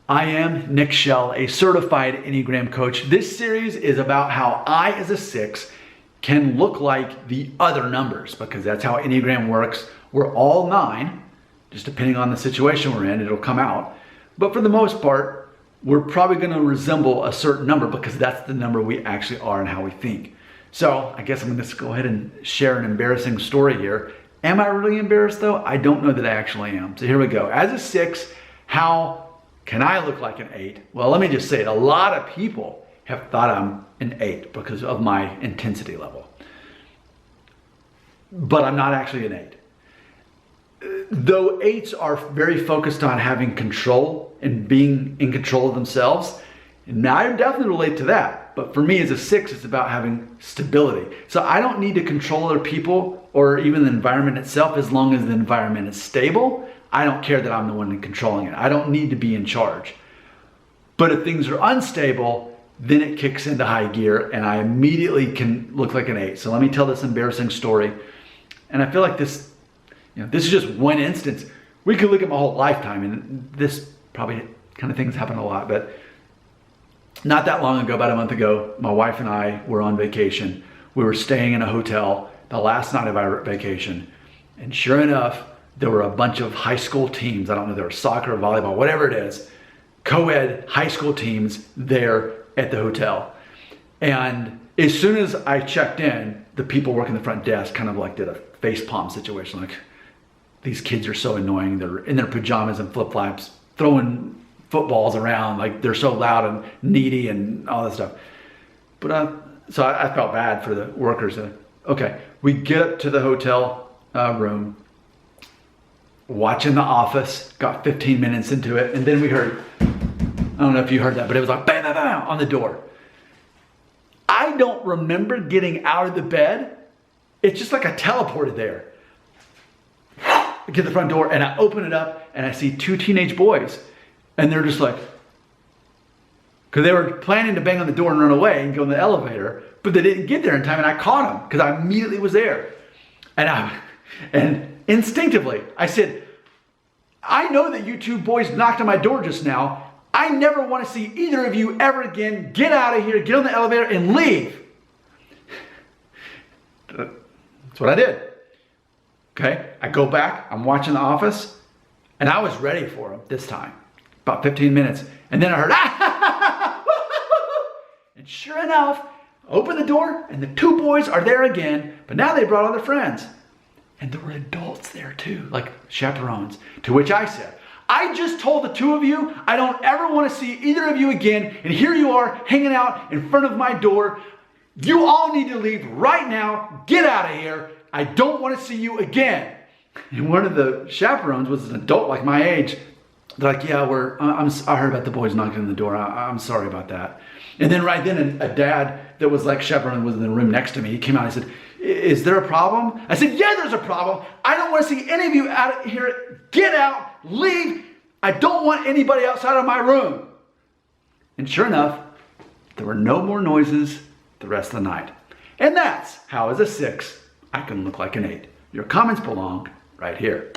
I am Nick Shell, a certified Enneagram coach. This series is about how I, as a 6, can look like the other numbers, because that's how Enneagram works. We're all 9, just depending on the situation we're in, it'll come out. But for the most part, we're probably going to resemble a certain number because that's the number we actually are and how we think. So I guess I'm going to just go ahead and share an embarrassing story here. Am I really embarrassed though? I don't know that I actually am. So here we go. As a 6, how can I look like an 8? Well, let me just say it. A lot of people have thought I'm an 8 because of my intensity level. But I'm not actually an 8. Though 8s are very focused on having control and being in control of themselves, and I definitely relate to that. But for me as a 6, it's about having stability. So I don't need to control other people or even the environment itself as long as the environment is stable. I don't care that I'm the one controlling it. I don't need to be in charge. But if things are unstable, then it kicks into high gear and I immediately can look like an 8. So let me tell this embarrassing story. And I feel like this is just one instance. We could look at my whole lifetime, and this probably kind of things happen a lot, but not that long ago, about a month ago, my wife and I were on vacation. We were staying in a hotel the last night of our vacation. And sure enough, there were a bunch of high school teams. I don't know if they were soccer or volleyball, whatever it is, co-ed high school teams there at the hotel. And as soon as I checked in, the people working the front desk kind of like did a face palm situation. Like, these kids are so annoying. They're in their pajamas and flip-flops, throwing footballs around. Like, they're so loud and needy and all that stuff. But so I felt bad for the workers. Okay, we get up to the hotel room, watching The Office, got 15 minutes into it, and then we heard, I don't know if you heard that, but it was like bam, bam, bam on the door. I don't remember getting out of the bed. It's just like I teleported there. I get to the front door and I open it up and I see 2 teenage boys, and they're just like, because they were planning to bang on the door and run away and go in the elevator, but they didn't get there in time, and I caught them because I immediately was there. And instinctively, I said, I know that you 2 boys knocked on my door just now. I never want to see either of you ever again. Get out of here, get on the elevator, and leave. That's what I did. Okay, I go back, I'm watching The Office, and I was ready for them this time. About 15 minutes. And then I heard, and sure enough, open the door, and the 2 boys are there again, but now they brought all their friends. And there were adults there too, like chaperones. To which I said, I just told the 2 of you I don't ever want to see either of you again, and here you are hanging out in front of my door. You all need to leave right now. Get out of here. I don't want to see you again. And one of the chaperones was an adult like my age. They're like, yeah, I heard about the boys knocking on the door. I'm sorry about that. And then right then, a dad that was like chaperone was in the room next to me. He came out and said, is there a problem? I said, yeah, there's a problem. I don't want to see any of you out of here. Get out, leave. I don't want anybody outside of my room. And sure enough, there were no more noises the rest of the night. And that's how, as a 6, I can look like an 8. Your comments belong right here.